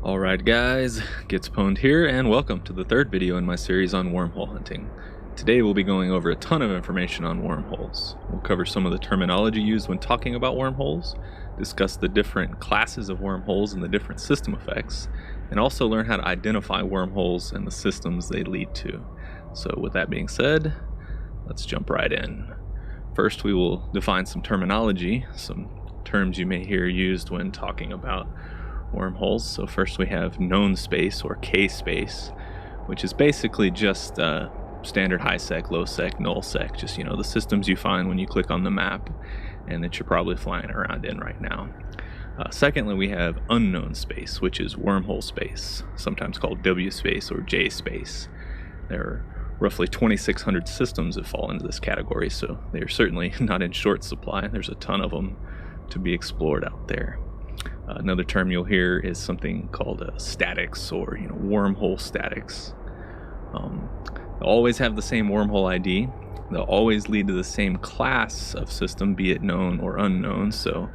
Alright guys, Gets Pwned here, and welcome to the third video in my series on wormhole hunting. Today we'll be going over a ton of information on wormholes. We'll cover some of the terminology used when talking about wormholes, discuss the different classes of wormholes and the different system effects, and also learn how to identify wormholes and the systems they lead to. So with that being said, let's jump right in. First we will define some terminology, some terms you may hear used when talking about wormholes. So first we have known space, or K space, which is basically just standard high sec, low sec, null sec, just the systems you find when you click on the map and that you're probably flying around in right now. Secondly, we have unknown space, which is wormhole space, sometimes called W space or J space. There are roughly 2,600 systems that fall into this category, so they're certainly not in short supply. There's a ton of them to be explored out there. Another term you'll hear is something called statics, or wormhole statics. They'll always have the same wormhole ID. They'll always lead to the same class of system, be it known or unknown. So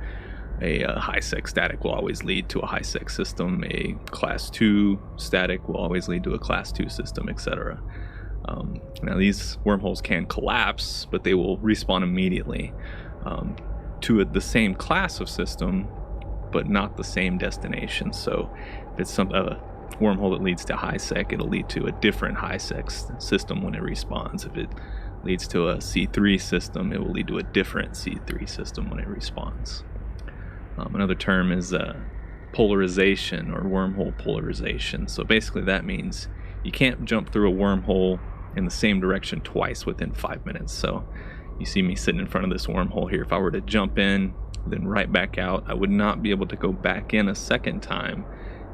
a high sec static will always lead to a high sec system. A class 2 static will always lead to a class 2 system, etc. Now these wormholes can collapse, but they will respawn immediately to the same class of system, but not the same destination. So if it's a wormhole that leads to high sec, it'll lead to a different high sec system when it respawns. If it leads to a C3 system, it will lead to a different C3 system when it respawns. Another term is polarization, or wormhole polarization. So basically that means you can't jump through a wormhole in the same direction twice within 5 minutes. So you see me sitting in front of this wormhole here. If I were to jump in then right back out, I would not be able to go back in a second time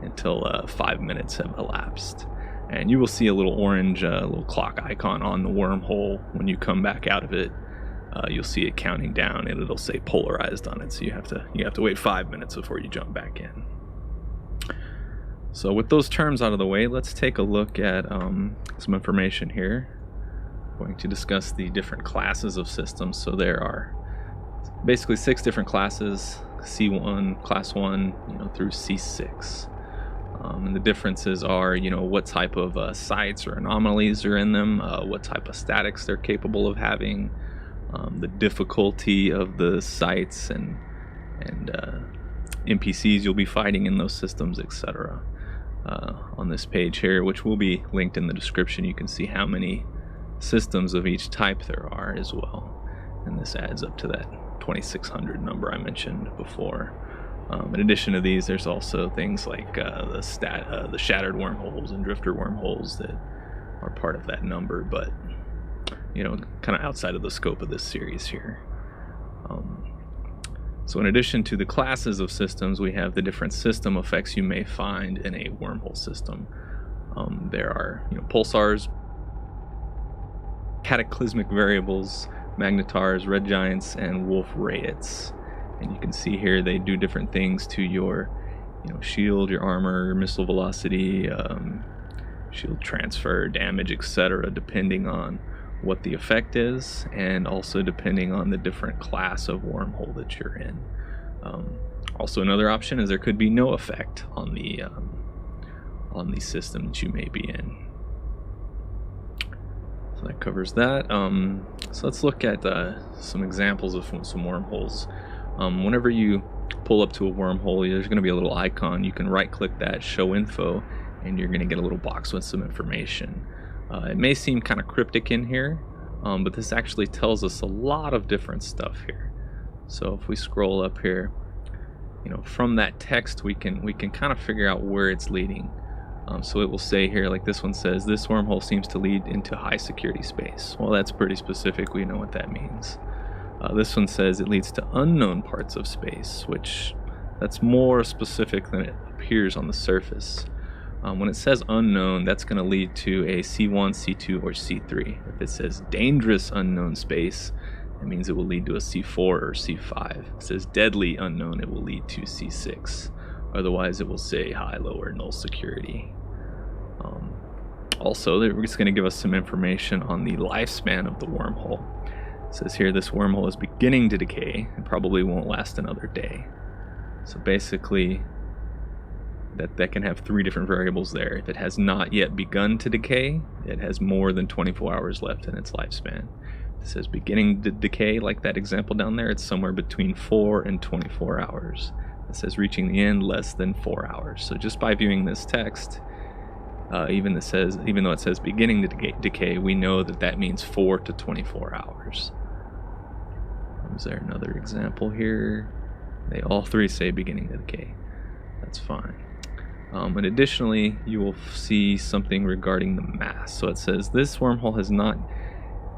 until 5 minutes have elapsed. And you will see a little orange little clock icon on the wormhole when you come back out of it. You'll see it counting down, and it'll say polarized on it, so you have to wait 5 minutes before you jump back in. So with those terms out of the way, let's take a look at some information here. I'm going to discuss the different classes of systems. So there are basically 6 different classes: C1, class 1, through C6. And the differences are, what type of sites or anomalies are in them, what type of statics they're capable of having, the difficulty of the sites and NPCs you'll be fighting in those systems, etc. On this page here, which will be linked in the description, you can see how many systems of each type there are as well, and this adds up to that 2,600 number I mentioned before. In addition to these, there's also things like the shattered wormholes and drifter wormholes that are part of that number, but kind of outside of the scope of this series here. So in addition to the classes of systems, we have the different system effects you may find in a wormhole system. There are pulsars, cataclysmic variables, magnetars, red giants, and wolf rayets. And you can see here they do different things to your shield, your armor, your missile velocity, shield transfer, damage, etc., depending on what the effect is, and also depending on the different class of wormhole that you're in. Also, another option is there could be no effect on the system that you may be in. So that covers that. So let's look at some examples of some wormholes. Whenever you pull up to a wormhole, there's going to be a little icon. You can right click that, show info, and you're going to get a little box with some information. It may seem kind of cryptic in here, but this actually tells us a lot of different stuff here. So if we scroll up here, from that text we can kind of figure out where it's leading. So it will say here, like this one says, this wormhole seems to lead into high security space. Well, that's pretty specific. We know what that means. This one says it leads to unknown parts of space, which that's more specific than it appears on the surface. When it says unknown, that's going to lead to a C1, C2, or C3. If it says dangerous unknown space, it means it will lead to a C4 or C5. If it says deadly unknown, it will lead to C6. Otherwise, it will say high, low, or null security. Also, they're just going to give us some information on the lifespan of the wormhole. It says here this wormhole is beginning to decay and probably won't last another day. So basically, that can have 3 different variables there. If it has not yet begun to decay, it has more than 24 hours left in its lifespan. It says beginning to decay, like that example down there, it's somewhere between 4 and 24 hours. It says reaching the end, less than 4 hours. So just by viewing this text, even though it says beginning to decay, we know that that means 4 to 24 hours. Is there another example here? They all 3 say beginning to decay. That's fine. And additionally, you will see something regarding the mass. So it says this wormhole has not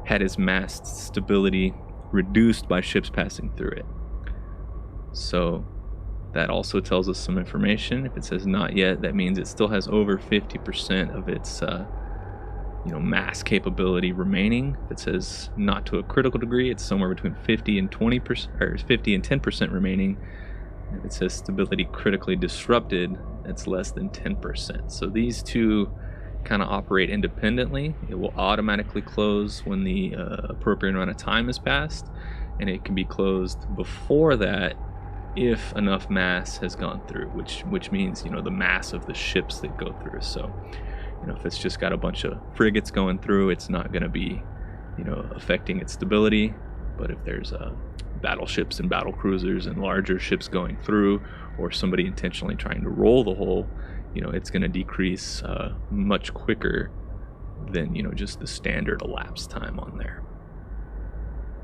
had its mass stability reduced by ships passing through it. So that also tells us some information. If it says not yet, that means it still has over 50% of its mass capability remaining. If it says not to a critical degree, it's somewhere between 50 and 20%, or 50 and 10% remaining. If it says stability critically disrupted, it's less than 10%. So these two kind of operate independently. It will automatically close when the appropriate amount of time has passed, and it can be closed before that if enough mass has gone through, which means the mass of the ships that go through. So if it's just got a bunch of frigates going through, it's not going to be affecting its stability. But if there's battleships and battle cruisers and larger ships going through, or somebody intentionally trying to roll the hull, it's going to decrease much quicker than just the standard elapsed time on there.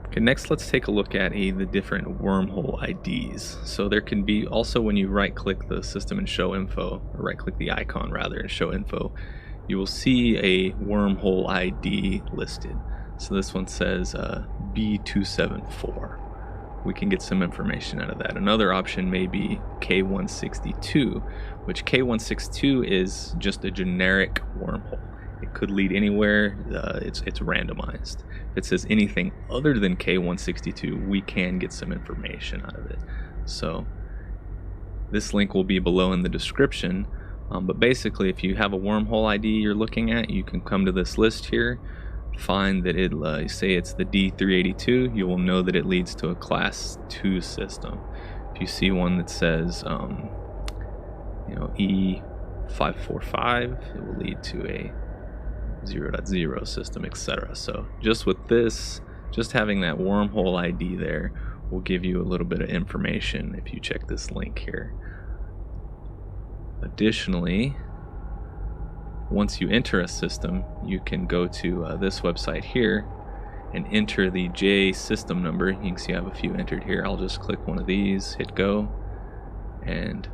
Okay, next let's take a look at the different wormhole IDs. So there can be also, when you right click the system and show info, or right click the icon rather and show info, you will see a wormhole ID listed. So this one says B274. We can get some information out of that. Another option may be K162, which K162 is just a generic wormhole. It could lead anywhere. It's randomized. If it says anything other than K162, we can get some information out of it. So this link will be below in the description. But basically, if you have a wormhole ID you're looking at, you can come to this list here, find that it say it's the D382, you will know that it leads to a class 2 system. If you see one that says E545, it will lead to a 0.0 system, etc. So just with this, just having that wormhole ID there will give you a little bit of information if you check this link here. Additionally, once you enter a system, you can go to this website here and enter the J system number. You can see I have a few entered here. I'll just click one of these, hit go, and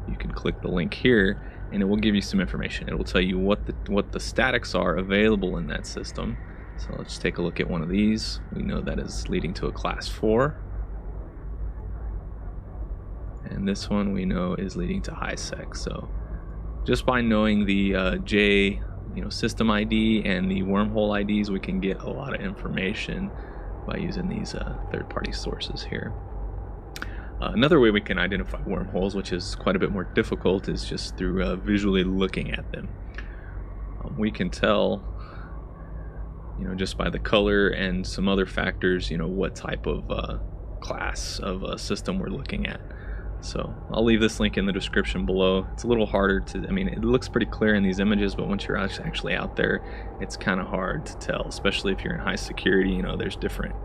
you can click the link here, and it will give you some information. It will tell you what the statics are available in that system. So let's take a look at one of these. We know that is leading to a class 4. And this one we know is leading to high sec. So just by knowing the J system ID and the wormhole IDs, we can get a lot of information by using these third-party sources here. Another way we can identify wormholes, which is quite a bit more difficult, is just through visually looking at them. We can tell, just by the color and some other factors, what type of class of system we're looking at. So I'll leave this link in the description below. It's a little harder to, it looks pretty clear in these images, but once you're actually out there, it's kind of hard to tell, especially if you're in high security. There's different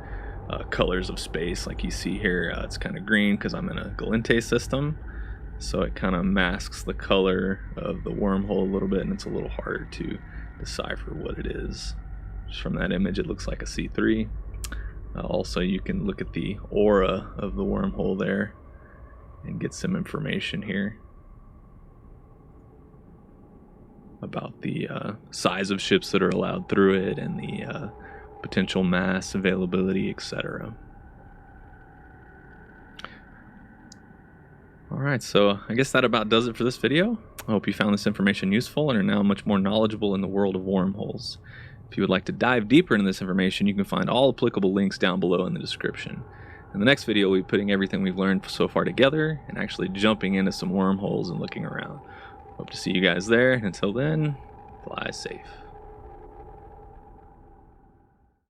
colors of space. Like you see here, it's kind of green because I'm in a Galente system, so it kind of masks the color of the wormhole a little bit, and it's a little harder to decipher what it is. Just from that image, it looks like a C3. Also, you can look at the aura of the wormhole there and get some information here about the size of ships that are allowed through it and the potential mass availability, etc. Alright, so I guess that about does it for this video. I hope you found this information useful and are now much more knowledgeable in the world of wormholes. If you would like to dive deeper into this information, you can find all applicable links down below in the description. In the next video, we'll be putting everything we've learned so far together and actually jumping into some wormholes and looking around. Hope to see you guys there. Until then, fly safe.